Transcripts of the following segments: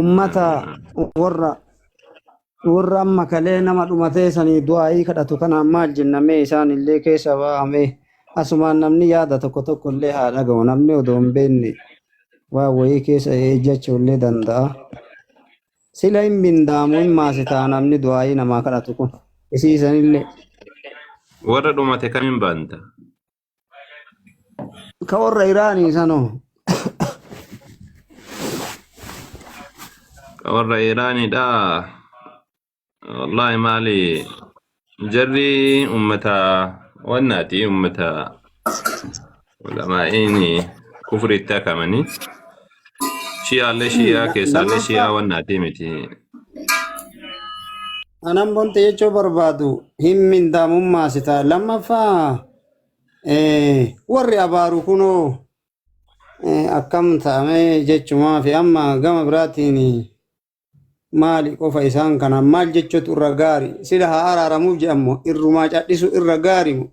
ummata warra amma kalee nama dhumatee sanii du'aayii kadhatu kana maal jennamee isaan illee keessa ba'ame asumaan namni yaada tokko illee haa dhaga'u namni odoo hin beekne waa wayii keessa ejjechuu illee danda'a. Sila hin bindaamu hin maasitaa namni du'aayii namaa kadhatu kun isiisan illee. Warra dhumate kamiin baanta? Ka warra Iraanii sanoo. Warra Iraaniidha. Wallahi maali jarri ummata wannaati ummata ulamaa'iin kufritti akamanii shiyaalee shiyaa keessaallee shiyaa wannaati miti. Anan bonte jechuu barbaadu hin mindaamummaa sitaa lammaffaa warri abaaru kunoo akkam ta'ame jechumaa fi amma gama biraatiin maali qofa isaan kana maal jechuutu irra gaari sila haa araaramuuf jedhamu irrumaa cadhisu irra gaarimu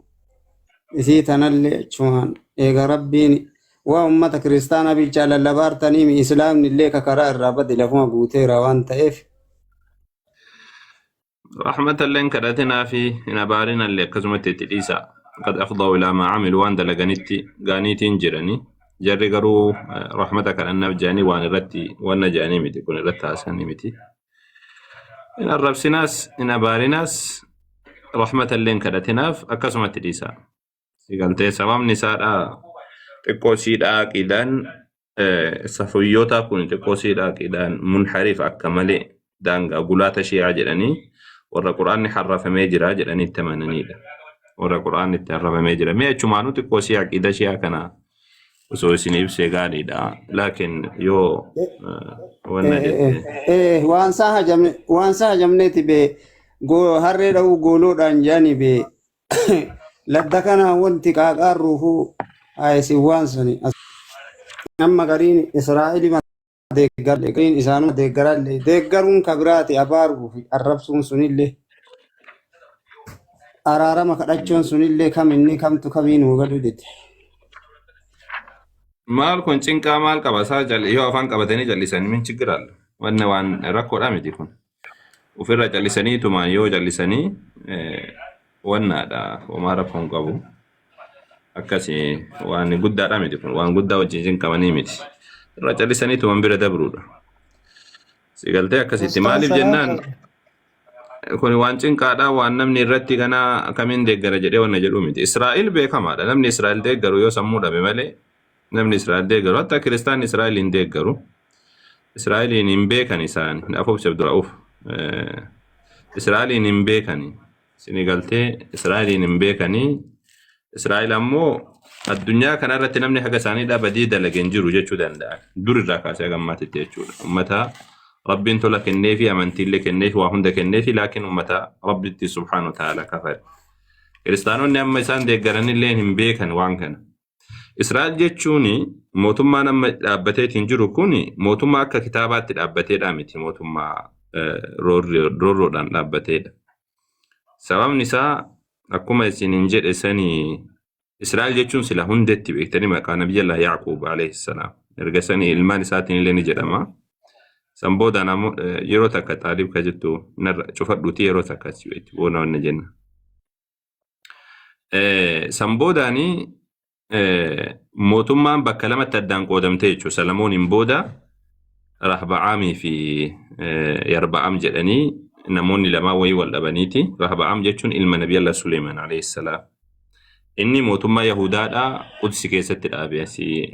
isii tanallee jechumaan eega rabbiin waa ummata kiristaana bilchaa lallabaartaniimi islaamni illee kakaraa irraa bade lafuma guuteera waan ta'eef rahmatalleen kadhatinaa fi hin abaarinallee akkasumatti itti dhiisa qad afdaa'u ilaa maa camilu waan dalaganitti gaaniitiin jiranii jarri garuu rahmata kadhannaaf jedhanii waan irratti wanna jedhanii miti kun irratti haasanii miti. In arrabsinaas in abaarinaas rahmatalleen kadhatinaaf akkasumatti dhiisa. Sigaltee sababni isaadha xiqqoo siidhaa qidaan safuyyoota kun xiqqoo siidhaa qidaan munxariif akka malee daangaa gulaata shi'aa jedhanii warra quraanni harrafamee jira jedhanii itti amananiidha. Warra quraanni itti harrafamee jira. Mee achumaanuu xiqqoo si'aa qida shi'aa kana osoo isin ibsee gaariidha. Laakiin yoo waan saa hajamneeti bee harree dha'uu gooloodhaan jaani bee ladda kana wanti qaaqaarruufuu isin waan suni amma gariin Israa'eel deeggarle gariin isaanuma deeggarallee deeggaruun kabiraati abaaruuf arrabsuun sunillee araarama kadhachuun sunillee kaminni kamtu kamiinuu gadu dite. Maal kun cinqaa maal qaba isaa yoo afaan qabatanii jallisanii min chigiraallu wanne waan rakkoodha miti kun ufirra jallisanii tumaan yoo jallisanii wannaadha homaa rakkoon qabu akkasii waan guddaadha miti kun waan guddaa wajjin cinqamanii miti irra jallisanii tumaan bira dabruudha sigaltee akkasitti maaliif jennaan kun waan cinqaadha waan namni irratti ganaa akkamiin deeggara jedhee wanna jedhuu miti Israa'eel beekamaadha namni Israa'eel deeggaru yoo sammuu dhabe malee namni Israa'eel deeggaru hatta kiristaan Israa'eliin deeggaru Israa'eliin hin beekan isaan afuuf sebdura'uuf Israa'eliin hin beekani sinigaltee Israa'eliin hin beekani Israa'eel ammoo addunyaa kana irratti namni haga isaanii badii dalageen jiru jechuu danda'a durirraa kaasee gammaatitti jechuudha ummata rabbiin tola kennee fi amantiillee kennee fi waa hunda kennee fi laakiin ummata rabbitti subhaanahu ta'ala kafare kiristaanonni amma isaan deeggaranillee hin beekan waan kana. Israa'eel jechuun mootummaa nama dhaabbateetiin jiru kun mootummaa akka kitaabaatti dhaabbateedha miti mootummaa roorroodhaan dhaabbateedha. Sababni isaa akkuma isin hin jedhe sanii Israa'eel jechuun sila hundeetti beektanii maqaa Nabiyyallaa Yaaquub alayhi salaam erga sanii ilmaan isaatiin illee ni jedhama. San boodaan ammoo yeroo takka Xaalib ka jettu cufadhuutii yeroo takka si'eetti boona wanna jenna. San boodaanii mootummaan bakka lamatti addaan qoodamte jechuudha. Salamooniin booda Rahba'aamii fi Yarba'aam jedhanii namoonni lamaa wayii wal dhabaniiti. Rahba'aam jechuun ilma Nabiyallaa Suleymaan alayhi salaam. Inni mootummaa Yahudaadhaa Qudsi keessatti dhaabe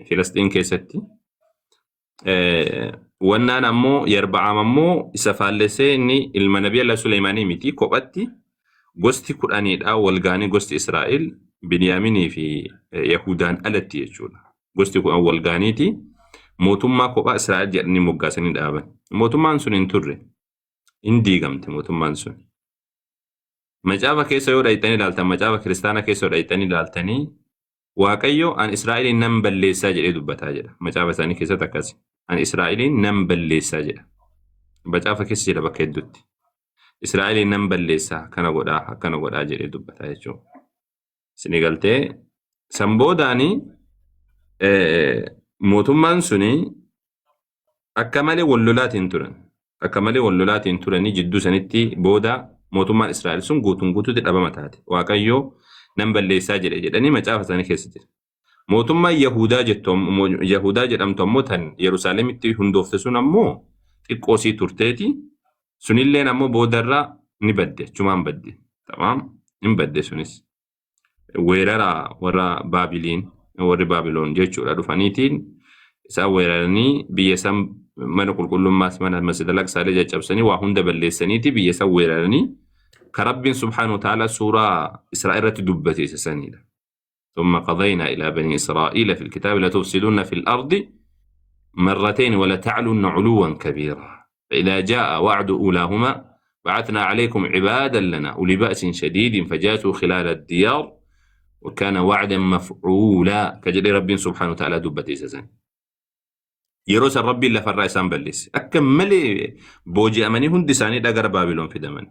Filisxiin keessatti. Wannaan ammoo Yarba'aam ammoo isa faallessee inni ilma Nabiyallaa Suleymaanii miti kophatti gosti 10dha walgaanii gosti Israa'eel Biniyaaminii fi Yahudaan alatti jechuudha. Gosti kun walgaaniiti. Mootummaa kophaa Israa'eel jedhanii moggaasanii dhaaban. Mootummaan sun hin turre. Hin diigamte mootummaan sun. Macaafa keessa yoo dhayitanii ilaaltan, macaafa kiristaana keessa yoo dhayitanii ilaaltanii Waaqayyo an Israa'eliin nan balleessaa jedhee dubbataa jedha. Macaafa isaanii keessatti akkasi. An Israa'eliin nan balleessaa jedha. Macaafa keessa jedha bakka hedduutti. Israa'eliin nan balleessaa kana godhaa akkana godhaa jedhee dubbataa jechuudha. Sinigaltee san boodaanii mootummaan suni أكمل واللولات ترن أكمل واللولات ترني جدو سنتي بودا موتومان إسرائيل سن قوتن قوتو تلأبا متاتي واقعيو نمبر اللي ساجل إجداني ما جافة ساني كيستر موتوما يهودا جتهم يهودا جتهم تموتن يروسالم تي هندوفتسون أمو تقوسي ترتيتي سنيلي نمو بودرا نبدي شمان بدي تمام نبدي سنس ويرارا ورا بابلين ورا بابلون جيتشورا دفانيتين إسا ويرارني بيسام من كل ما اسمنا المسجد الأقصى جابسني وهند بلسنيتي بيسا ويرارني كرب سبحانه وتعالى سورة إسرائيل تدبتي سنيدا ثم قضينا إلى بني إسرائيل في الكتاب لتفسدون في الأرض مرتين ولا تعلن علوا كبيرا فإذا جاء وعد أولاهما بعثنا عليكم عبادا لنا أولي بأس شديد فجاسوا خلال الديار وكان وعدا مفعولا كجل رب سبحانه وتعالى دبتي سسن يروس الرب اللي فرائسان بلس أكمل بوجي أمني هندساني دقر بابلون في دمن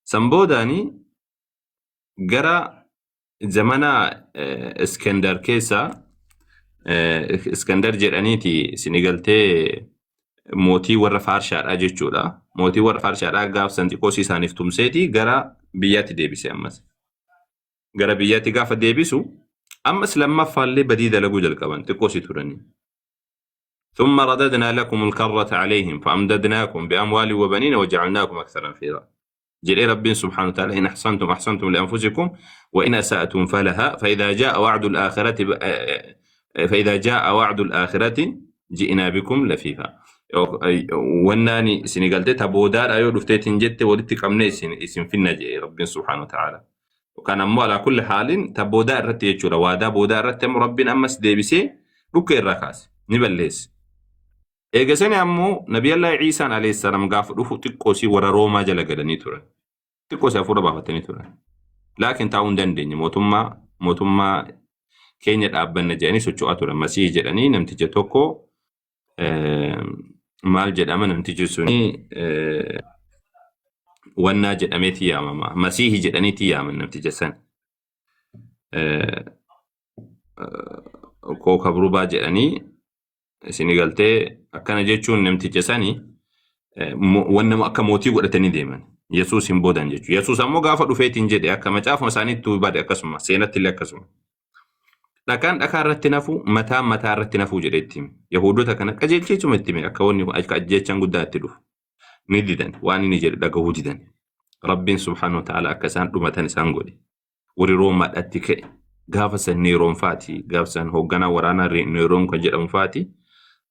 سنبوداني قرأ زمانا اسكندر كيسا اسكندر جرانيتي سنغالتي موتي ورا فارشار أجيتشولا موتي ورا فارشار أقاف سنتيكوسي سانيف تمسيتي قرأ بياتي ديبسي أمس قرأ بياتي قاف ديبسو أمس لما فالي بديدة لقود الكبان تكوسي ترني ثم رددنا لكم الكرة عليهم فأمددناكم بأموال وبنين وجعلناكم أكثر نفيرا جل رب سبحانه وتعالى إن أحسنتم أحسنتم لأنفسكم وإن أسأتم فلها فإذا جاء وعد الآخرة جئنا بكم لفيفا وناني سنغالتي تبودار أيو دفتيتين جت ولدت قمنا اسم في النجي رب سبحانه وتعالى وكان أمو على كل حال تبودار رتي يجور وادا بودار رتم ربنا أمس ديبسي بك الركاس نبليس إيجاسني أمو نبي الله عيسى عليه السلام قاف رفو تقوسي ورا روما جلقلني تورا تقوسي أفورا بافتني تورا لكن تاون دندني موتما كينيا أبن جاني سوچو أتورا مسيح جلاني نمتجة توكو مال جدama namtichi suni wannaa jedhameeti yaamama masiihi jedhaniiti yaaman namticha san kooka burubaa jedhanii isini galtee akkana jechuun namticha sani wannama akka mootii godhatanii deeman Yesuus hin boodan jechuudha. Yesuus ammoo gaafa dhufeetiin jedhe akka macaafuma isaaniitti bade akkasuma seenatti illee akkasuma dhakaan dhakaa irratti nafu mataa irratti nafu jedheetti Yahuudota kana qajeelcheechuma itti akka wanni akka ajjeechaan guddaa itti dhufu ni didan waan inni jedhe dhagahuu didan Rabbiin subhaanahu wa ta'ala akka isaan dhumatan isaan godhe warri Roomaadhaatti ka'e gaafa san Neeroon faati gaafa san hoogganaa waraanaa Neeroon kan jedhamu faati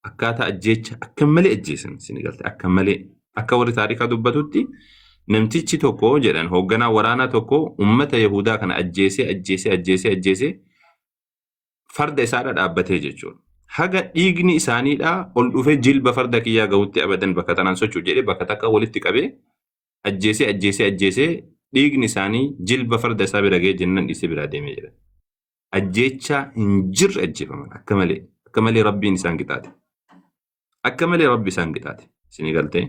akkaataa ajjeecha akka malee ajjeesan isin galte akka malee akka warri taarikaa dubbatutti namtichi tokko jedhan hoogganaa waraanaa tokko ummata Yahuudaa kana ajjeesee farda isaadha dhaabbatee jechuudha. Haga dhiigni isaaniidha ol dhufee jilba farda kiyyaa gahutti abadan bakka tanaan socho'u jedhee bakka takka walitti qabee ajjeesee dhiigni isaanii jilba farda isaa bira ga'ee jennan dhiisee biraa deemee jira. Ajjeecha hin jirre ajjeefaman akka malee Rabbiin isaan qixaate. Akka malee Rabbi isaan qixaate. Isinii galtee.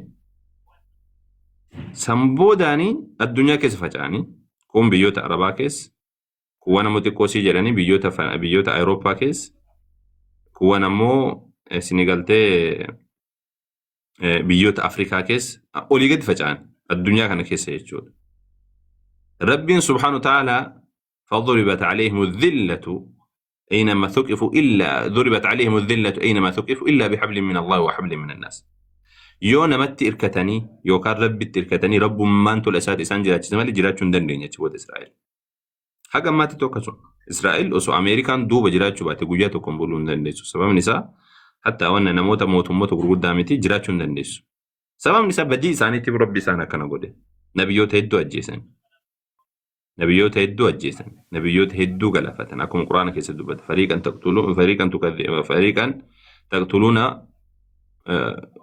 Samboodaanii addunyaa keessa faca'anii kun biyyoota Arabaa keessa kuwwan ammoo xiqqoosii jedhanii biyyoota Awurooppaa keessa kuwwan ammoo isinii galtee biyyoota Afrikaa keessa olii gadi faca'an addunyaa kana keessa jechuudha. Rabbiin subhaanahu wa ta'aalaa فضربت عليهم الذلة أينما ثقفوا إلا بحبل من الله وحبل من الناس. يونا مت إركتني يوكار ربي إركتني رب ما أنتو الأساد إسان جرات سمالي جرات شندن دنيا تشود إسرائيل. حاجة ما تتوقع إسرائيل أو أمريكان دوب جرات شبات جوجاتكم بقولون دنيسو سبب نساء حتى وانا نموت موت قرود دامتي جرات شندن دنيسو سبب نساء بدي ساني تبي ربي سانا كنا قولي نبيوت هيدو أجيسن نبيوت هيدو أجيسن نبيوت هيدو قلفتن أكون قرآن كيس دوبت فريقا تقتلون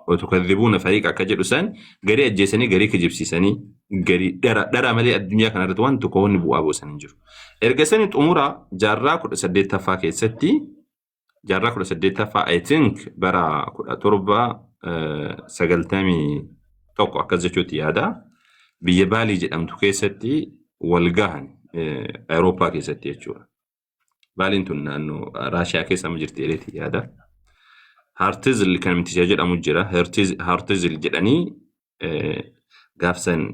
وتكذبون فريقا كجلسان غري أجيسني غري كجبسيسني غري درا ملي الدنيا كان رتوان تكون بو أبو سنجر إرجسني أمورا جارا كل سديت تفا كيستي جارا كل سديت تفا I think برا تربة سجلتامي توقع كذا هذا بيبالي جدام تكيستي والجهن أوروبا كيستي أشوف بالين تنا إنه راشيا كيس مجرتي هذا هارتزل كان متجاجد أمجرة هارتزل جدني قافسن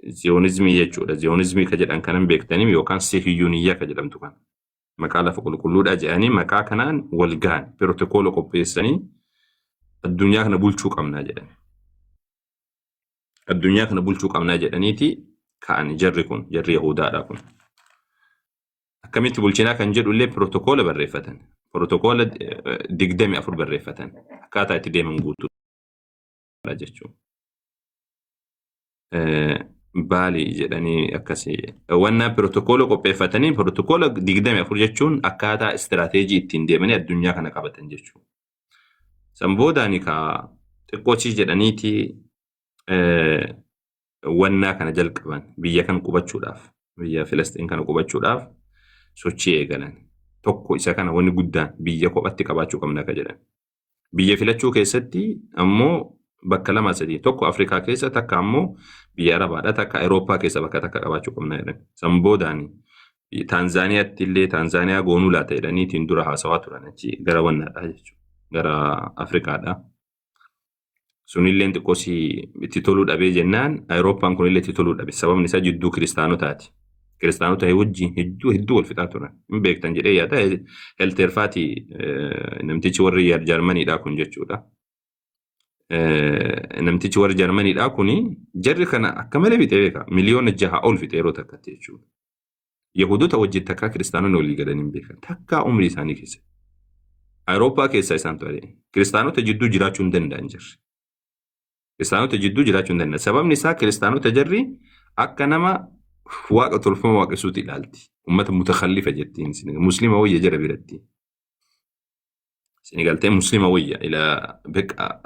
زيونيزمي يجود زيونيزمي كجد أن كان بيكتني يوكان سيهيونية كجد أم تكان مكالا فقول كلود أجاني مكا كنان والجان بروتوكول كوبيسني الدنيا كنا بولشوك أمنا جدني الدنيا كنا بولشوك أمنا جدنيتي كان جركون جر يهودا راكون كميت بولشنا كان جر اللي بروتوكول بالريفتن بروتوكول دقدمي أفر بالريفتن كاتا تدي من قوتو راجتشو بالي جدني أكسي وانا بروتوكول قبيفتني بروتوكول دقدمي أفر جتشون أكاتا استراتيجي تندمني الدنيا كنا قبتن جتشو سنبوداني كا تقوشي جدنيتي وانا كان جل قبان بيا كان قبتشو داف بيا فلسطين كان قبتشو داف sochii eegalan tokko isa kana wanni guddaan biyya kophatti qabaachuu qabna ka jedhan biyya filachuu keessatti ammoo bakka lama sadii tokko Afrikaa keessa takka ammoo biyya Arabaadha takka Awurooppaa keessa bakka takka qabaachuu qabna jedhan sanboodaani Taanzaaniyaatti illee Taanzaaniyaa goonuu laata jedhaniitiin dura haasawaa turan achi gara wannaadha jechuudha gara Afrikaadha sunilleen xiqqoosii itti toluu dhabee jennaan Awurooppaan kunillee itti toluu dhabe sababni isaa jidduu kiristaanotaati كريستيانوتا هيوجي هدو الفتاتنا مبيك تنجري يا ده الترفاتي نمتيجي وري جرماني دا كون جتشودا نمتيجي وري جرماني دا كوني جري كنا كمل بيتيكا مليون جها اول في تيرو تكتيجو يهودو توجه تكا كريستيانو نولي غدن بيكا تكا عمري ثاني كيس اوروبا كيس سانتوري كريستيانو تجدو جراچون دن دانجر كريستيانو تجدو جراچون دن سبب نساء كريستيانو تجري اكنما واقع تلفون واقع سوتي لالتي أمة متخلفة جتين سنغال مسلمة ويا جرى بردتي سنغال تين مسلمة ويا إلى بك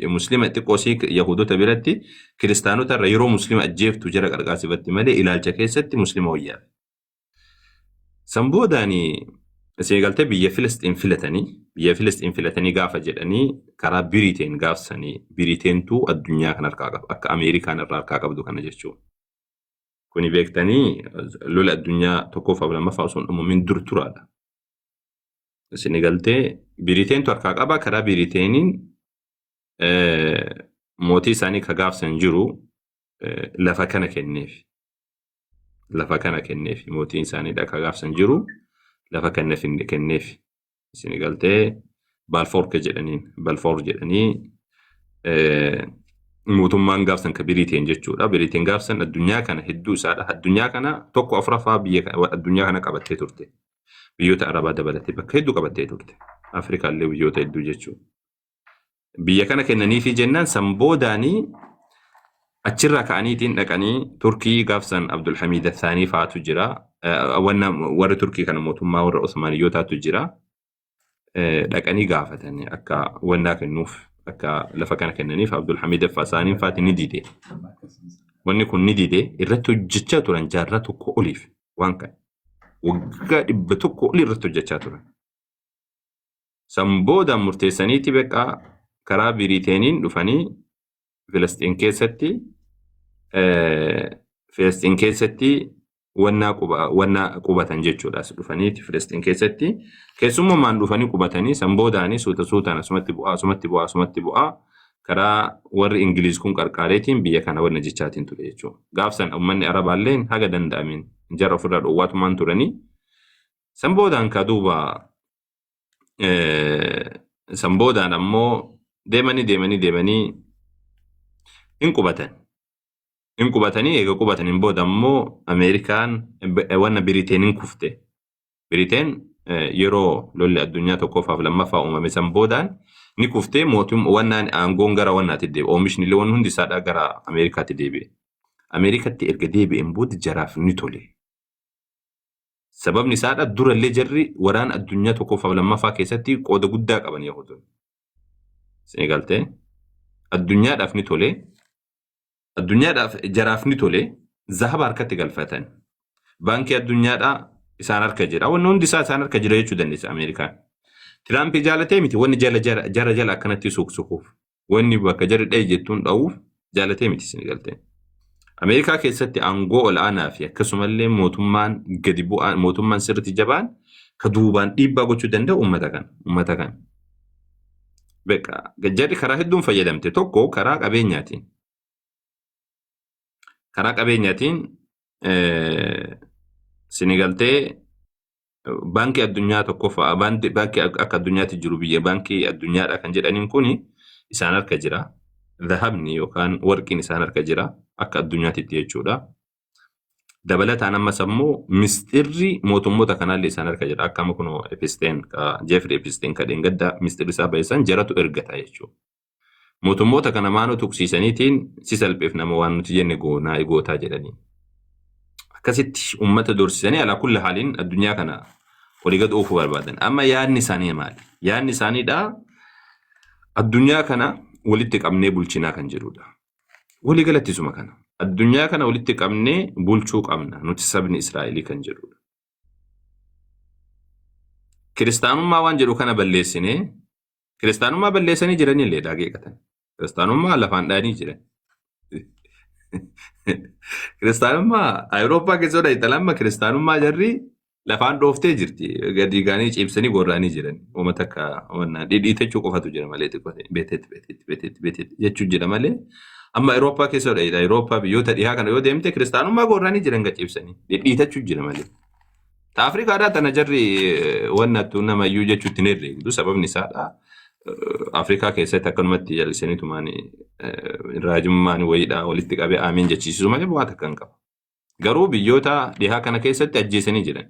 مسلمة تقوسيك يهودو تبردتي كريستانو ترى يرو مسلمة أجيف تجرى قرقاسي بتمالي إلى الجكيسة مسلمة ويا سنبوداني سنغال تين بيا فلسطين فلتاني قافة جراني كرا بريتين قافساني بريتين تو الدنيا كان الكاقب أكا أمريكا نرى الكاقب دو كان جيشو كوني بيكتاني لولا الدنيا تكوفا بلا مفاصون من دور ترادا سنغالتي بريتين تركاك أبا كرا بريتينين موتي ساني كغاف سنجرو لفاكنا كنيفي موتي ساني دا كغاف سنجرو لفاكنا كنيفي سنغالتي بالفور جدني موتومان غافسن كبريتين جچودا بريتين غافسن الدنيا كان هدو ساده الدنيا كان توكو افرفا بيه الدنيا كان قبته تورته بيوت عربا دبلته بكيدو قبته تورته افريكا اللي بيوت هدو جچو بيه كان كنني في جنان سمبوداني اچرا كانيتين دقني تركي غافسن عبد الحميد الثاني فاتو جرا وانا ور تركي كان موتوما ور عثمانيوتا تجرا دقني غافتني اكا وانا كنوف akka lafa kana kennaniif Abdul Hamid Fasaaniin faati ni dide wanni kun ni dide irratti hojjechaa turan jaarraa tokko oliif waan kan waggaa 100 oli irratti hojjechaa turan sambooda murteessaniiti beqa karaa Biriiteeniin dhufanii Filistiin keessatti wanna qubatan jechuudha dhufaniiti Filistiin keessatti keessummaan dhufanii qubatanii samboodaanii suutaan asumatti bu'aa karaa warri Ingiliiz kun qarqaareetiin biyya kana wanna jechaatiin ture jechuudha gaafsan ummanni Arabaalleen haga danda'amin jarra ofirraa dhoowwaatumaan turanii samboodaan kaduuba samboodaan ammoo deemanii in qubatanii eega qubataniin booda ammoo Ameerikaan wanna Biriiteeniin kufte Biriiteen yeroo lolli addunyaa tokkoofaaf lammaffaa uumame samboodaan ni kufte mootummaa wannaan aangoon gara wannaatti deebi'e oomishni illee wanni hundi isaadhaa gara Ameerikaatti deebi'e Ameerikaatti erga deebi'een booda jaraaf ni tole sababni isaadhaa durallee jarri waraan addunyaa tokkoofaaf lammaffaa keessatti qooda guddaa qaban yahudoon Senegaltee addunyaadhaaf ni tole addunyaadhaaf jaraaf ni tole zahaba harkatti galfatan baankii addunyaadhaa isaan harka jira wanni hundi isaa isaan harka jira jechuu dandeessa Ameerikaan Trump jaalatee miti wanni jala akkanatti suuqsuquuf wanni bakka jarri dha'e jettuun dha'uuf jaalatee miti Senegaltee Ameerikaa keessatti aangoo ol'aanaa fi akkasumallee mootummaan gadi bu'aan mootummaan sirriitti jabaan ka duubaan dhiibbaa gochuu danda'u uummata kan Beeka jarri karaa hedduun fayyadamte tokko karaa qabeenyaatiin. Karaa qabeenyaatiin sinigaltee baankii addunyaa tokkoffaa baankii akka addunyaatti jiru biyya baankii addunyaadha kan jedhaniin kuni isaan harka jira. Dhahabni yookaan warqiin isaan harka jira akka addunyaatti jechuudha. Dabalataan ammas ammoo mistirri mootummoota kanaallee isaan harka jira. Akkama kunoo Epstein Jeffrey Epstein kadheen gadda mistirri isaa baay'isan jaratu ergata jechuudha. Mootummoota kana maanoo tuqsiisaniitiin si salpheef nama waan nuti jenne gootaa jedhanii. Akkasitti uummata doorsisanii alaa kulli haaliin addunyaa kana walii gad oofuu barbaadan. Amma yaadni isaanii maali? Yaadni isaaniidha addunyaa kana walitti qabnee bulchinaa kan jedhudha. Walii galattisuma kana. Addunyaa kana walitti qabnee bulchuu qabna nuti sabni Israa'elii kan jedhudha. Kiristaanummaa waan jedhu kana balleessinee kiristaanummaa balleessanii jiranillee dhaageeqatan. Kiristaanummaa lafaan dhaanii jiran. Kiristaanummaa Awurooppaa keessatti italamma kiristaanummaa jarri lafaan dhooftee jirti. Gadi gaanii ciibsanii gorraanii jiran. Uummata akka dhidhiitachuu qofatu jira malee beetetti jechuu jira malee. Amma Awurooppaa keessatti Awurooppaa biyyoota dhihaa kana yoo deemte kiristaanummaa gorraanii jiran gaciibsanii dhidhiitachuu jira malee. Ta Afrikaadhaa tana jarri wannattuu namayyuu jechuutti hin herreegdu sababni isaadha. Afrikaa keessatti akkanumatti jallisaniitumaan raajummaan wayiidhaa walitti qabee aamiin jechiisisu malee bu'aa takka hin qabu. Garuu biyyoota dhihaa kana keessatti ajjeesanii jiran.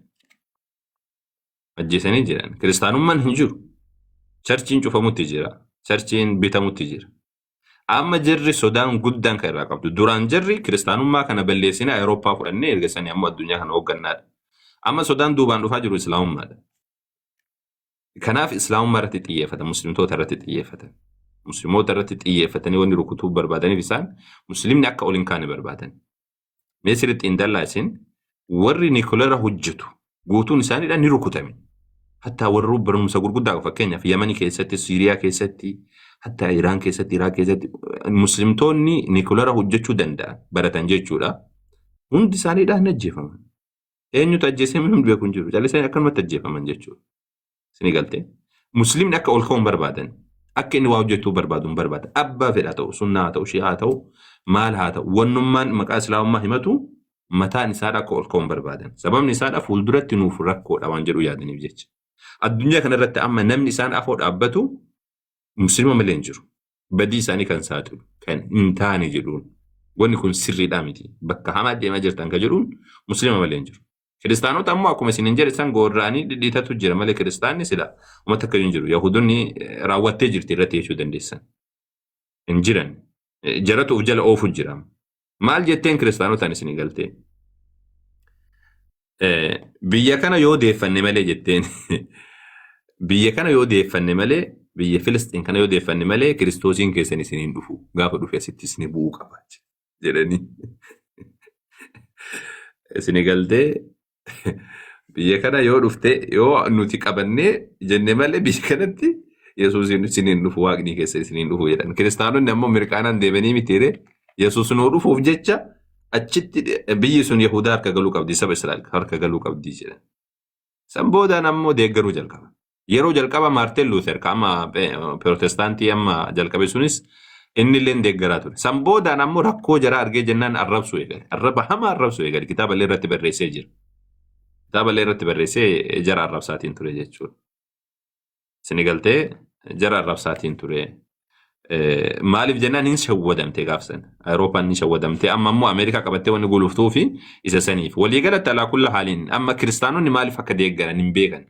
Ajjeesanii jiran. Kiristaanummaan hin jiru. Charchiin cufamutti jira. Charchiin bitamutti jira. Amma jarri sodaan guddaan kan irraa qabdu. Duraan jarri kiristaanummaa kana balleessinee Awurooppaa fudhannee ergasanii ammoo addunyaa kana hooggannaadha. Amma sodaan duubaan dhufaa jiru islaamummaadha. Kanaaf islaamummaa irratti xiyyeeffatan, muslimtoota irratti xiyyeeffatan. Musliimoota irratti xiyyeeffatanii wanni rukutuu barbaadaniif isaan muslimni akka ol hin kaane barbaadan. Mee sirriitti hin dallaasin warri Nikolara hojjetu guutuun isaaniidha ni rukutame. Hatta warri barumsa gurguddaa fakkeenyaaf Yamanii keessatti, Siiriyaa keessatti, hatta Iraan keessatti, Iraaq keessatti muslimtoonni Nikolara hojjechuu danda'an baratan jechuudha. Hundi isaaniidha hin ajjeefaman. Eenyutu ajjeesee hin beeku hin jiru. Callisanii akkanumatti ajjeefaman jechuudha. Sini galtee muslimni akka ol ka'uun barbaadan akka inni waa hojjechuu barbaaduun barbaadan abbaa fedhaa ta'u sunnaa haa ta'u shi'aa haa ta'u maal haa ta'u wannummaan maqaa islaamummaa himatu mataan isaadha akka ol ka'uun barbaadan sababni isaadha fuulduratti nuuf rakkoodha waan jedhu yaadaniif jecha addunyaa kanarratti amma namni isaan afoo dhaabbatu muslima malee hin jiru badii isaanii kan saaxilu kan hin taane jedhuun wanni kun sirriidhaa miti bakka hamaa deemaa jirtan kan jedhuun muslima malee hin jiru. Kiristaanota ammoo akkuma isin hin jedhe isaan gorra'anii dhidhiitatu jira malee kiristaanni sila uummata akka hin jiru. Yahudonni raawwattee jirti irratti jechuu dandeessan. Hin jiran. Jaratu of jala oofu jira. Maal jetteen kiristaanotaan isin galtee? Biyya kana yoo deeffanne malee jetteen. Biyya kana yoo deeffanne malee biyya Filistiin kana yoo deeffanne malee kiristoosiin keessan isin hin dhufu. Gaafa dhufe asitti isin bu'uu qaba jedhanii. Isin galtee biyya kana yoo dhufte yoo nuti qabannee jenne malee biyya kanatti Yesuusiin isiniin dhufu waaqni keessa isiniin dhufu jedhan. Kiristaanonni ammoo mirqaanaan deemanii mitiire Yesuus nuu dhufuuf jecha achitti biyyi sun Yahudaa harka galuu qabdi saba Israa'el harka galuu qabdi jedhan. San boodaan ammoo deeggaruu jalqaba. Yeroo jalqaba Maartin Luuter amma Pirootestaantii amma jalqabe sunis inni illee deeggaraa ture. San boodaan ammoo rakkoo jara argee jennaan arrabsu eegale. Arraba hama arrabsu eegale kitaaba illee irratti barreessee jira. Kitaaba illee irratti barreessee jara arrabsaatiin ture jechuudha. Isin galtee jara arrabsaatiin ture. Maaliif jennaan hin shawwadamte gaafsan. Awurooppaan hin shawwadamte amma ammoo Ameerikaa qabattee wanni guluftuu fi isa saniif. Waliigalatti alaa kulla haaliin amma kiristaanonni maaliif akka deeggaran hin beekan.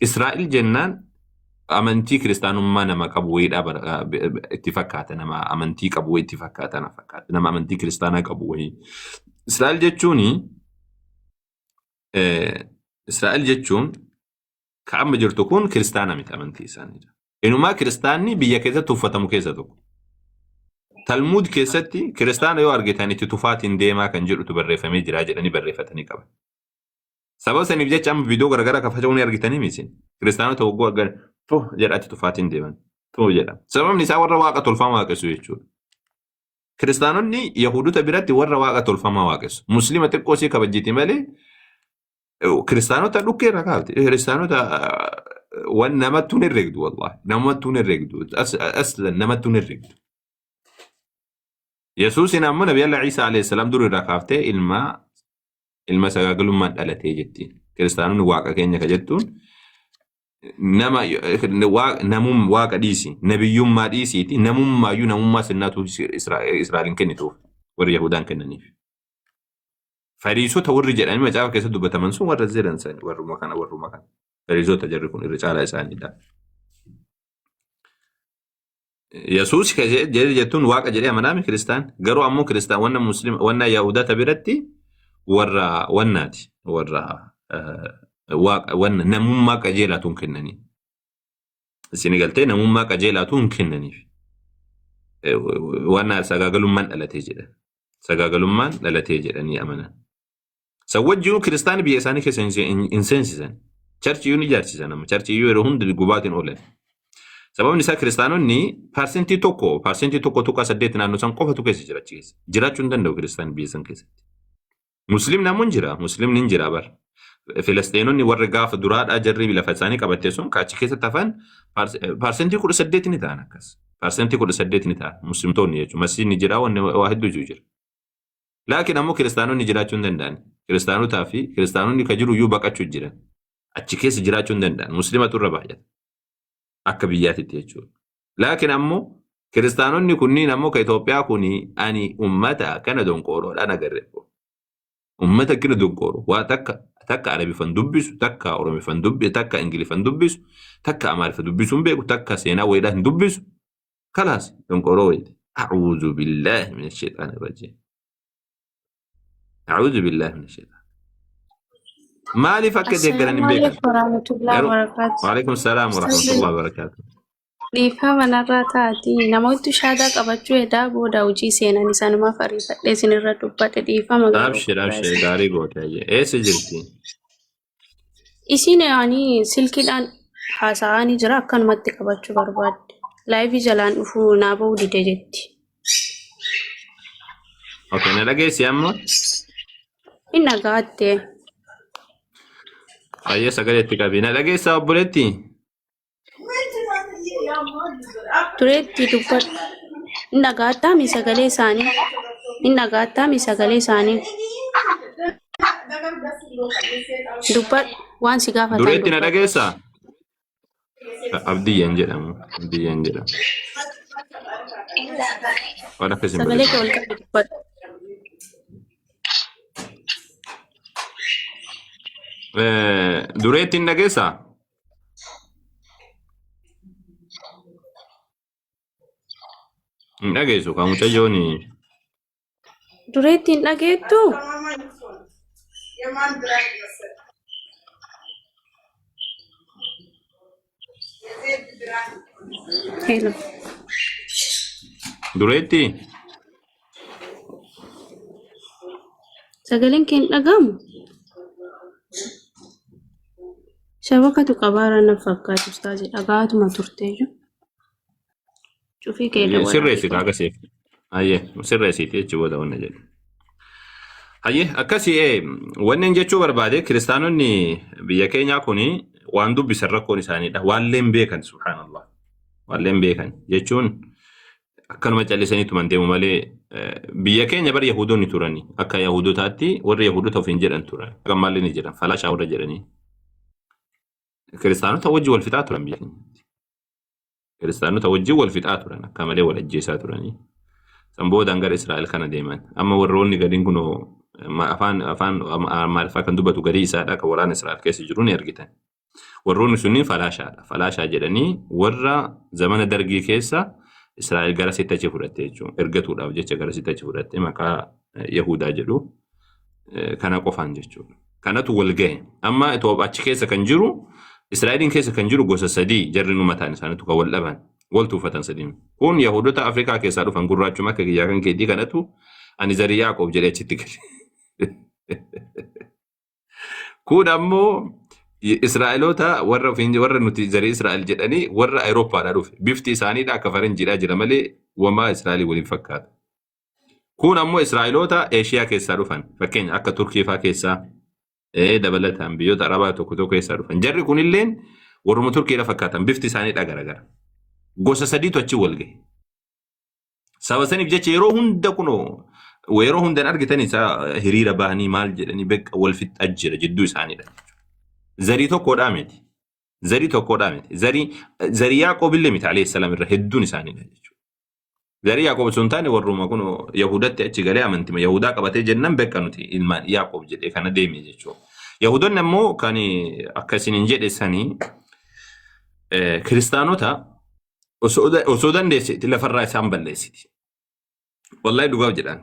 Israa'el jennaan amantii kiristaanummaa nama qabu wayiidhaa itti fakkaata. Nama amantii qabu wayii itti fakkaata na fakkaata. Nama amantii kiristaanaa qabu wayii. Israa'el jechuun ka amma jirtu kun kiristaana miti amantii isaaniidha. Inumaa kiristaanni biyya keessatti uffatamu keessa tokko. Talmuud keessatti kiristaana yoo argitan itti tufaatiin deemaa kan jedhutu barreeffamee jira jedhanii barreeffatanii qaban. Sababa saniif jecha amma viidiyoo garaagaraa kan faca'uu ni argitanii miisin. Kiristaanota hoggoo argan jedhaatti tufaatiin deeman. Jedha. Sababni isaa warra waaqa tolfamaa waaqessu jechuudha. Kiristaanonni Yahudota biratti warra waaqa tolfamaa waaqessu. Muslima xiqqoo sii kabajjiti malee kiristaanota dhukkee irraa kaafte. Kiristaanota ونمتون الرقد والله نمتون الرقد أصلا نمتون الرقد يسوس نمو نبي الله عيسى عليه السلام دور الرقافته ilma sagaagalummaan dhalatee jettiin. Kiristaanonni waaqa keenya ka jettuun namum waaqa dhiisi, nabiyyummaa dhiisiiti, namummaayyuu namummaa sinnaatu Israa'eliin kennituuf warri Yahudaan kennaniif. Fariisota warri jedhanii macaafa keessatti dubbataman sun warra jiran warruma kana. Fariisota jarri kun irra caalaa isaaniidha. Yesuus jedhe jettuun waaqa jedhee amanaami kiristaan garuu ammoo kiristaan wanna Yahudata biratti warra wannaati warra wanna namummaa qajeelaatuun kennanii isin galtee namummaa qajeelaatuun kennaniif wanna sagaagalummaan dhalatee jedhanii amanan sawwajjiinu kiristaani biyya isaanii keessa hin seensisan charchiyyuun ijaarsisan amma charchiyyuu yeroo hundi gubaatiin oolan sababni isaa kiristaanonni parsentii tokko tuqaa 8 naannoo san qofatu keessa jiraachuu hin danda'u kiristaan biyya san keessatti. Muslim namun jira, Muslim nin jira bar. Filisteenonni warra gaafa duraadhaa jarri lafa isaanii qabattee sun kaachi keessatti hafan parsentii 18 ni ta'an akkas. Parsentii 18 ni ta'an muslimtoonni jechuudha. Masjiidni jira waa hedduu jira. Laakiin ammoo kiristaanonni jiraachuu hin danda'an. Kiristaanotaa fi kiristaanonni ka jiru iyyuu baqachuu jiran. Achi keessa jiraachuu hin danda'an. Muslimatu irra baay'ata. Akka biyyaatitti jechuudha. Laakiin ammoo kiristaanonni kunniin ammoo ka Itoophiyaa kuni ani ummata kana donqooroodhaan agarre. Ummata kina donqooro waa takka Arabiifan dubbisu, takka Oromiifan dubbisu, takka Ingilifan dubbisu, takka Amaariffan dubbisu hin beeku, takka seenaa wayiidhaa hin dubbisu. Kalaas donqooroo wayiti. A'uudhu billaahi min ashayxaani rajiim. A'uudhu billaahi min ashayxaani. Maaliif akka deeggaran hin beekan? Waalaikum salaam wa rahmatullahi wa barakaatuh. Dhiifama narraa taati namoota shaadaa qabachuu edaa booda hojii seenan isaanuma fariifadhee isinirra dubbate dhiifama Abshir gaarii goote eessa jirti? Isin yaanii silkiidhaan haasa'anii jira akkanumatti qabachuu barbaadde. Laayivii jalaan dhufuu naa ba'uu dide jetti. Okay, na dhageessi amma? Hin dhagaatte. Ayyee sagaleetti qabi. Na dhageessaa obboleetti? Tureetti dubbadhu. Hin dhagaattaa sagalee isaanii. Hin dhagaattaa sagalee isaanii. Dubbadhu waan si gaafatan. Dureetti na dhageessaa? Abdiyyaan jedhamu. Waan akkasii Sagalee kee ol qabi dubbadhu. Dureetti hin dhageessaa? Hin dhageessu kan mucayyooni. Dureetti hin dhageettu? Hello. Dureetti? Sagaleen kee hin dhagahamu? Shabakatu qabaara na fakkaatu ustaazi dhagaatuma turtee jiru. Cufii kee dawwala. Sirreessi kaaga Ayyee sirreessiiti jechuudha wanna jedhu. Ayyee akkasii wanni jechuu barbaade kiristaanonni biyya keenyaa kuni waan dubbisan rakkoon isaaniidha. Waalleen beekan subhaanallah. Waalleen beekan jechuun akkanuma callisaniitu man deemu malee biyya keenya bar Yahudoonni turani. Akka Yahudotaatti warri Yahudota ofiin jedhan turan. Akka maalli ni jedhan falashaa warra jedhanii. Kiristaanota wajji wal fixaa turan biyya keenya. Kiristaanota wajji wal fixaa turan akka malee wal ajjeesaa turanii. San boodaan gara Israa'el kana deeman. Amma warroonni gadiin kunoo afaan Amaariffaa kan dubbatu gadii isaadha kan waraana Israa'el keessa jiru ni argitan. Warroonni sunniin falaashaadha. Falaashaa jedhanii warra zamana dargii keessa Israa'el gara sittachi fudhatte jechuudha. Ergatuudhaaf jecha gara sittachi fudhatte maqaa Yahudaa jedhu kana qofaan jechuudha. Kanatu wal gahe. Amma Itoophiyaa achi keessa kan jiru Israa'eliin keessa kan jiru gosa sadii jarri nu mataan isaaniitu kan wal dhaban. Wal tuufatan sadiin. Kun Yahudota Afrikaa keessaa dhufan gurraachuma akka kiyyaa kan keetii kanatu ani zarii Yaaqoob jedhee achitti gale. Kun ammoo Israa'eloota warra nuti zarii Israa'el jedhanii warra Awurooppaadhaa dhufe. Bifti isaaniidha akka faranjiidhaa jira malee wamaa Israa'elii waliin fakkaata. Kun ammoo Israa'eloota Eeshiyaa keessaa dhufan. Fakkeenya akka Turkii fa'aa keessaa dabalataan biyyoota Arabaa tokko keessaa dhufan. Jarri kunilleen warruma Turkiidha fakkaatan bifti isaaniidha garagara. Gosa sadiitu achi wal gahe. Saba saniif jecha yeroo hunda kunoo yeroo hundan argitan isaa hiriira bahanii maal jedhanii beekaa wal fixaa jira jidduu isaaniidha. Zarii tokkodhaa miti. Zarii tokkodhaa miti. Zarii Yaaqoob illee miti alayhi salaam irra hedduun isaaniidha jechuudha. Zarii Yaaqoob sun taane warruma kunoo Yahudatti achi galee amantima Yahudaa qabatee jennan beekaa nuti ilmaan Yaaqoob jedhee kana deemee jechuudha. Yahudoonni ammoo kan akkasiin hin jedhessanii kiristaanota osoo dandeessiti lafarraa isaan balleessiti. Wallahi dhugaaf jedhan.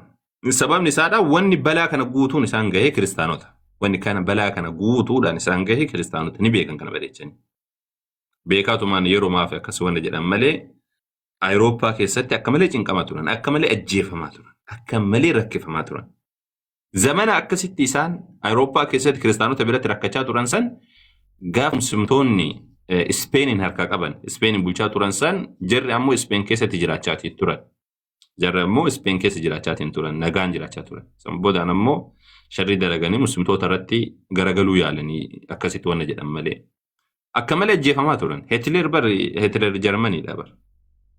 Sababni isaadhaa wanni balaa kana guutuun isaan gahee kiristaanota. Wanni kana balaa kana guutuudhaan isaan gahee kiristaanota ni beekan kana bareechanii. Beekaatumaan yeroo maafi akkas wanna jedhan malee Awurooppaa keessatti akka malee cinqamaa turan, akka malee ajjeefamaa turan, akka malee rakkifamaa turan. Zamana akkasitti isaan Awurooppaa keessatti kiristaanota biratti rakkachaa turan san gaafa muslimtoonni Ispeeniin harkaa qaban, Ispeeniin bulchaa turan san jarri ammoo Ispeen keessatti jiraachaatii turan. Jarri ammoo Ispeen keessa jiraachaatiin turan, nagaan jiraachaa turan. San boodaan ammoo sharri dalaganii muslimtoota irratti garagaluu yaalanii akkasitti wanna jedhan malee. Akka malee ajjeefamaa turan. Hitler Jarmaniidha bar.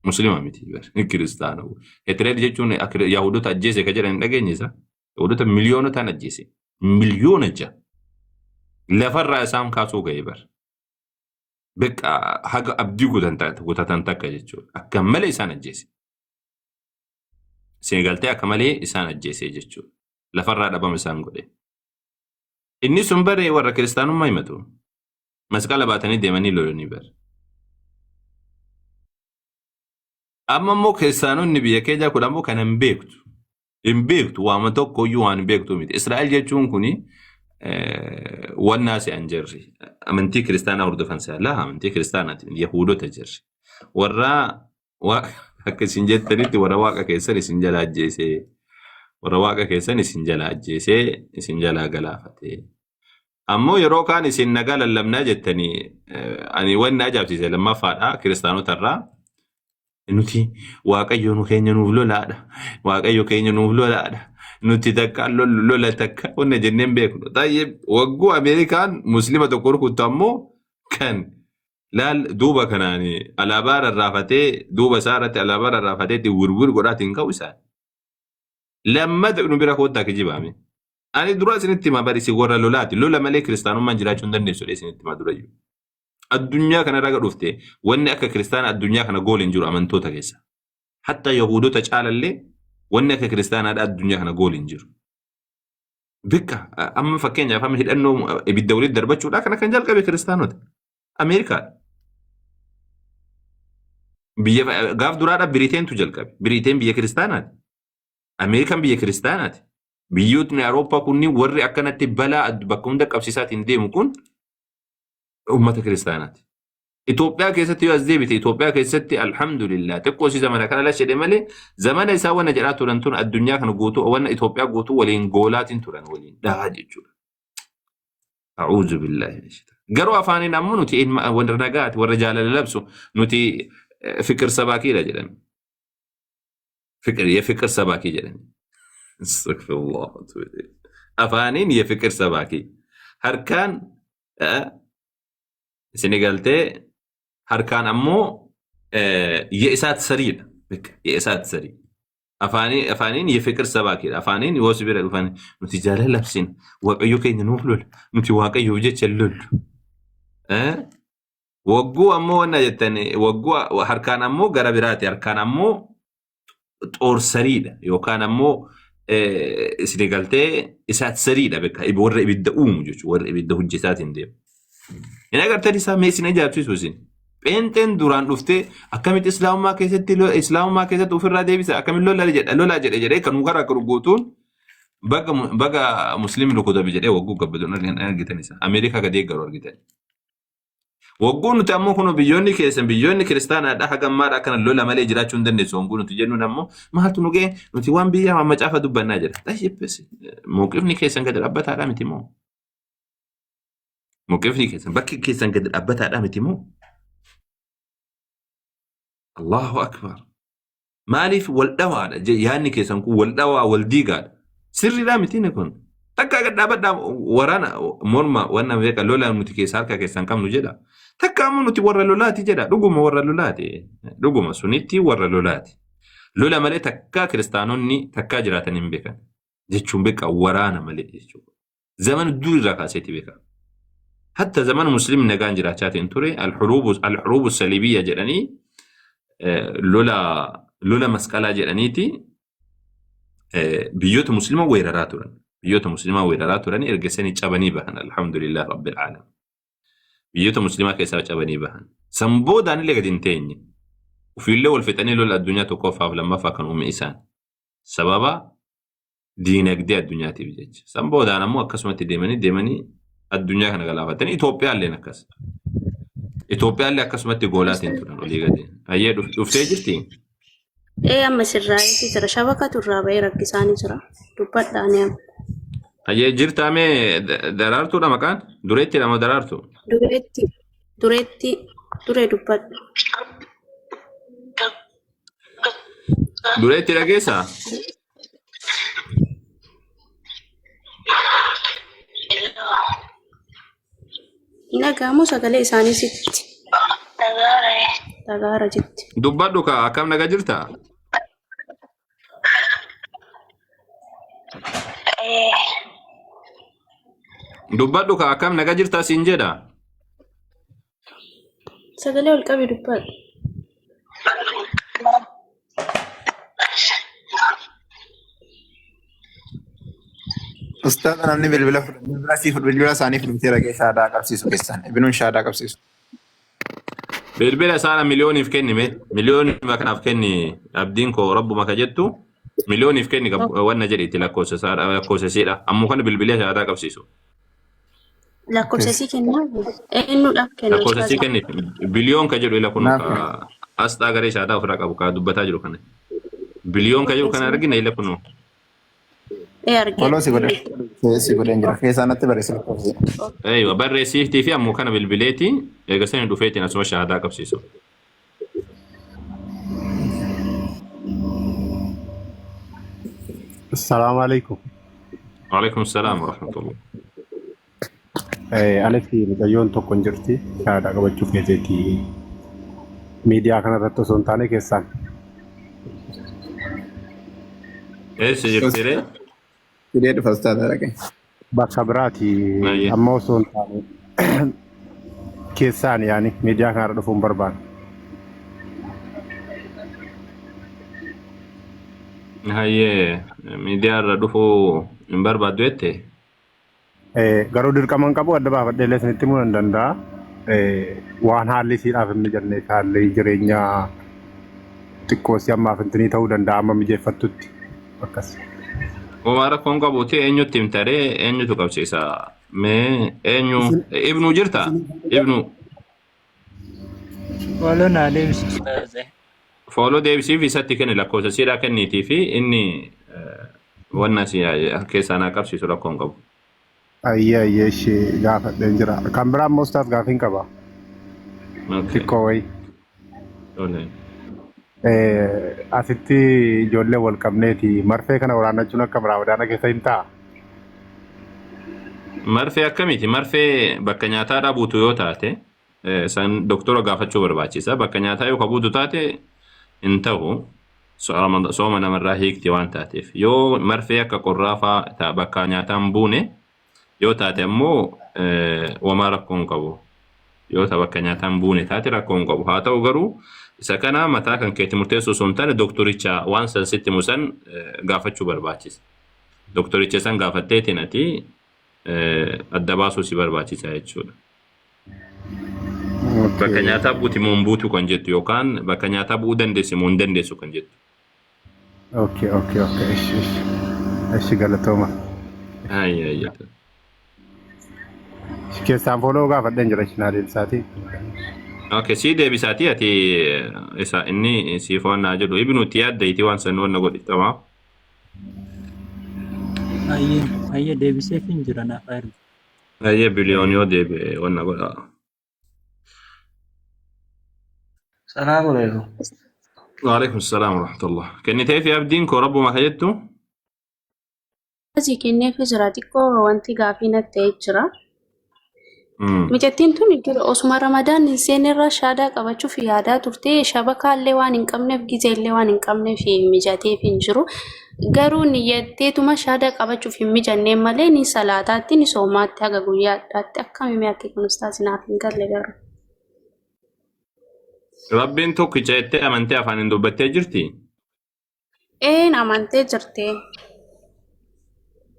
Muslima miti bar. Kiristaana. Hitler jechuun Yahudota ajjeese ka jedhan hin dhageenye isaa. Yahudota miliyoonotaan ajjeese. Miliyoona ja'a. Lafarraa isaan kaasuu ga'e bar. Beekaa haga abdii gutatan takka jechuudha. Akka malee isaan ajjeese. Senegaltee akka malee isaan ajjeese jechuudha. Lafarraa dhabama isaan godhe. Inni sun baree warra kiristaanummaa himatu. Masqala baatanii deemanii lolanii bare. Amma immoo kiristaanonni biyya keenya kun ammoo kan hin beektu. Hin beektu waama tokko iyyuu waan hin beektu miti. Israa'el jechuun kuni wannaasi an jirri. Amantii kiristaanaa hordofan saalaa amantii kiristaanaatiin Yahudota jirri. Warra akka isin jettanitti warra waaqa keessan isin jalaa ajjeesee warra waaqa keessan isin jalaa ajjeesee isin jalaa galaafate. Ammoo yeroo kaan isin nagaa lallabnaa jettanii ani wanna ajaa'ibsiise lammaffaadha kiristaanota irraa nuti waaqayyo nu keenya nuuf lolaadha. Waaqayyo keenya nuuf lolaadha. Nuti takka lola takka wanna jenneen beeknu. Taayee wagguu Ameerikaan muslima tokko rukutu ammoo kan laal duuba kanaani alaabaa rarraafatee duuba isaa irratti alaabaa rarraafatee wurwur godhaatiin ka'u isaan. Lammata nu bira koottaa kijibaame. Ani dura isinitti hima barisi warra lolaati. Lola malee kiristaanummaan jiraachuu hin dandeessu isinitti hima durayyuu. Addunyaa kana raga dhufte wanni akka kiristaana addunyaa kana gool hin jiru amantoota keessa. Hatta Yahudota caalallee wanni akka kiristaanaadha addunyaa kana gool hin jiru. Bikka amma fakkeenyaaf amma hidhannoo ibidda walitti darbachuudha kana kan jalqabe kiristaanota. Ameerikaa. Biyya gaaf duraadha Biriteentu jalqabe. Biriteen biyya kiristaanaati. Ameerikaan biyya kiristaanaati. Biyyootni Awurooppaa kunniin warri akkanatti balaa bakka hunda qabsiisaatiin deemu kun ummata kiristaanaati. Itoophiyaa keessatti yoo as deebite Itoophiyaa keessatti alhamdulillah xiqqoo si zamana kana lashedhe malee zamana isaa wanna jedhaa turan tun addunyaa kana guutuu wanna Itoophiyaa guutuu waliin goolaatiin turan waliin dhahaa jechuudha. A'uudhu billahi. Garuu afaaniin ammoo nuti warra nagaati warra jaalala labsu nuti fikir sabaakiidha jedhan. Fikir sabaakii jedhan. Astaghfirullah. Afaaniin fikir sabaakii. Harkaan Senegaltee harkaan ammoo isaat sariidha. Isaat sarii. Afaaniin fikir sabaakiidha. Afaaniin yoo si bira dhufan nuti jaalala labsin waaqayyo keenya nuuf lola. Nuti waaqayyoof jecha lollu. Wagguu ammoo wanna jettani wagguu harkaan ammoo gara biraati. Harkaan ammoo xoor sariidha. Yookaan ammoo Senegaltee isaat sariidha. Warra ibidda uumu jechuudha. Warra ibidda hojjetaatiin deemu. Inni agartanii isaa meessin ajaa'ibsiisu isin. Pheenxeen duraan dhuftee akkamitti islaamummaa keessatti ofirraa deebisa akkamitti lolaa jedhee kan karaa akka guutuun baga musliimni rukutame jedhee wagguu gabbaduun argitan isa. Ameerikaa gadi eeggaru argitan. Wagguu nuti ammoo kun biyyoonni kiristaanaadha hagammaadha akkana lola malee jiraachuu hin dandeessu. Wagguu nuti jennuun ammoo maaltu nu ga'e nuti waan biyya macaafa dubbannaa jira. Muuqifni keessan gadi dhaabbataadha miti moo? Muuqifni keessan bakki keessan gadi dhaabbataadha miti moo? Allahu akbar. Maaliif wal dhawaadha yaanni keessan kun wal dhawaa wal diigaadha. Sirriidhaa miti kun. takka gad dhaabadhaa waraana morma wanna beeka lola nuti keessa harka keessan qabnu jedha. Takka ammoo nuti warra lolaati jedha. Dhuguma warra lolaati. Dhuguma sunitti warra lolaati. Lola malee takka kiristaanonni takka jiraatan hin beekan. Jechuun beeka waraana malee jechuudha. Zaman durii irraa kaaseeti beeka. Hatta zaman musliimni nagaan jiraachaatiin ture al-xuruubu saliibiyya jedhanii lola masqalaa jedhaniiti biyyoota musliima weeraraa turan. Biyyoota musliimaa weeraraa turan ergasanii cabanii bahan alhamdulillah rabbil aalamiin. Biyyoota musliimaa keessaa cabanii bahan. San boodaan illee gadi hin teenye. Ofiillee wal fixanii lola addunyaa tokkoffaaf lammaffaa kan uume isaan. Sababa diinagdee addunyaatiif jecha. San boodaan ammoo akkasumatti deemanii addunyaa kana galaafatanii Itoophiyaallee akkas. Itoophiyaallee akkasumatti goolaatiin turan olii gadi. Ayyee dhuftee jirti? Amma sirraa'ee jira. Shabakatu irraa bahee rakkisaanii jira. Dubbadhaanii amma. Ayyee jirtaamee daraartuudha maqaan? Dureetti lama daraartu? Duree dubbadha. Dureetti dhageessaa? Nagaamoo sagalee isaanii sitti. Dagaara jetti. Dubbadhu kaa akkam nagaa jirtaa? Dubbadhu kaa akkam nagaa jirtaa siin jedha? Sagalee ol qabi dubbadhu. Ustaz namni bilbila isaanii fudhatee ragee shaadaa qabsiisu keessan ibinuun shaadaa qabsiisu. Bilbila isaana miliyooniif kennime miliyooniif kanaaf kenni abdiin koo rabbuma ka jettu miliyooniif kenni wanna jedhitti lakkoofsasiidha ammoo kana bilbilee shaadaa qabsiisu. Lakkoofsasii kennaa eenyuudhaaf kenna? Lakkoofsasii kenni biliyoon ka jedhu ila kun asxaa garee shaadaa ofirraa qabu ka dubbataa jiru kana. Biliyoon ka jedhu kana argina ila kun. Follow si godheen jira keessaa natti barreessi lakkoofsi. Eeywa barreessiiftii fi ammoo kana bilbileeti eegasanii dhufeetiin asuma shaadaa qabsiisu. Assalamu alaikum. Waalaikum salaam wa rahmatullah. Alatti mucayyoon tokko hin jirti shaadaa qabachuuf keessatti miidiyaa kanarratti osoo hin taane keessaan. Eessa jirtiree? Sidee dhufa ustaz ragee. Bakka biraati amma osoo hin taane keessaan yaani miidiyaa kanarra dhufuun barbaada. Hayyee miidiyaa irra dhufuu hin barbaaddu jettee? Garuu dirqaman qabu adda baafadhee illee isinitti himuu nan danda'a. Waan haalli isiidhaaf hin mijanne haalli jireenyaa xiqqoo si ammaaf intinii ta'uu danda'a amma mijeeffattutti akkas. Waan rakkoon qabuuti eenyutti himtaree eenyutu qabsiisa? Mee eenyu ibnu jirta? Ibnu. Fooloo naa deebisiisu taasise. Fooloo deebisiif isatti kenni lakkoofsa siidhaa kenniitii fi inni wanna si keessaa naa qabsiisu rakkoon qabu. Ayyee ishee gaafadheen jira. Kan biraa immoo ustaaf gaafiin qaba. Xiqqoo wayi. Asitti ijoollee wal qabneeti marfee kana waraannachuun akka biraa wadaana keessa hin ta'a. Marfee akkamiiti? Marfee bakka nyaataa dhabuutu yoo taate san doktora gaafachuu barbaachisa. Bakka nyaataa yoo qabuutu taate hin ta'u sooma namarraa hiikti waan taateef. Yoo marfee akka qorraafaa bakka nyaataan buune yoo taate ammoo wamaa rakkoon qabu. Yoo ta bakka nyaataan buune taate rakkoon qabu. Haa ta'u garuu isa kana mataa kan keetti murteessuu osoo hin taane doktoricha waan san sitti musan gaafachuu barbaachisa. Doktoricha san gaafatteetiin ati adda baasuu si barbaachisa jechuudha. Bakka nyaataa buuti moo hin buutu kan jettu yookaan bakka nyaataa bu'uu dandeessi moo hin dandeessu kan jettu. Okay. Ishi galatooma. Ayya. Keessaan fooloo gaafadheen jira ishinaa deebisaati. Okay, si deebisaati ati isa inni siif waan jedhu ibnutti yaaddayti waan san wanna godhitamaa. Ayye deebiseef hin jira naaf ayru. Ayye biliyoon yoo deebi'e wanna godha. Salaamu alaikum. Waalaikum salaam wa rahmatullah. Kennitee fi abdiin koo rabbuma ka jettu? Asii kennee fi jira xiqqoo wanti gaafii natti ta'ee jira. Mijattiin tun osuma Ramadaan seenerraa shaadaa qabachuuf yaadaa turte shabakaallee waan hin qabneef gizeellee waan hin qabneef mijateef hin jiru. Garuu niyyatteetuma shaadaa qabachuuf hin mijanneen malee ni salaataatti ni soomaatti haga guyyaa addaatti akkamiin akka kunuunstaas naaf hin galle garuu. Rabbiin tokkicha jettee amantee afaan dubbattee jirti? Amantee jirti.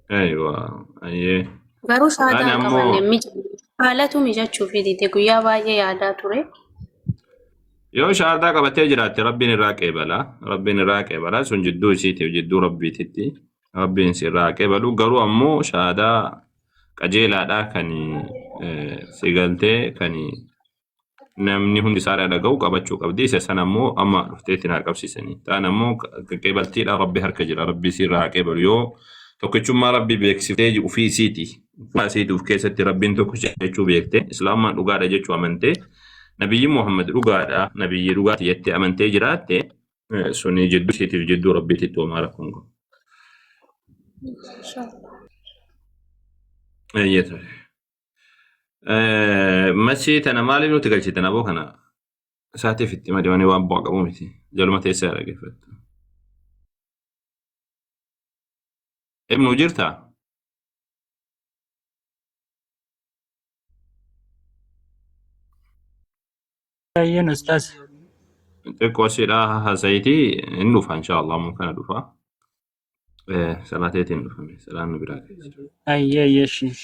Aywa, ayyee. Garuu shaadaa qabanne mijanne. Haalatu mijachuuf dide guyyaa baay'ee yaadaa ture. Yoo shaadaa qabattee jiraatte Rabbiin irraa qeebala. Rabbiin irraa qeebala sun jidduu isiitiif jidduu Rabbiititti. Rabbiin si irraa qeebalu garuu ammoo shaadaa qajeelaadhaa kan si galtee kan namni hundi isaa dhaga'u qabachuu qabdi. Isa sana ammoo amma dhufteetti naa qabsiisanii. Ta'an ammoo qeebaltiidha Rabbi harka jira. Rabbi si irraa qeebalu yoo tokkichummaa Rabbi beeksiftee ofii isiiti. Asiituuf keessatti Rabbiin tokkicha jechuu beekte Islaamaan dhugaadha jechuu amantee Nabiyyi Muhammad dhugaadha nabiyyi dhugaati jettee amantee jiraatte suni jidduu isiitiif jidduu Rabbiititti homaa rakkoon qabu. Eeyyata. Machii tana maaliif nuti galchitan aboo kana isaatiif itti madimanii waan bu'aa qabu miti jaluma teessaa dhaggeeffattu. Ibnu jirtaa? Ayyeen ustaas. Xiqqoo siidhaa haasayitii hin dhufa inshaallah ammoo kana dhufa. Salaateetiin dhufame salaan nu biraa keessa. Ayyee shiish.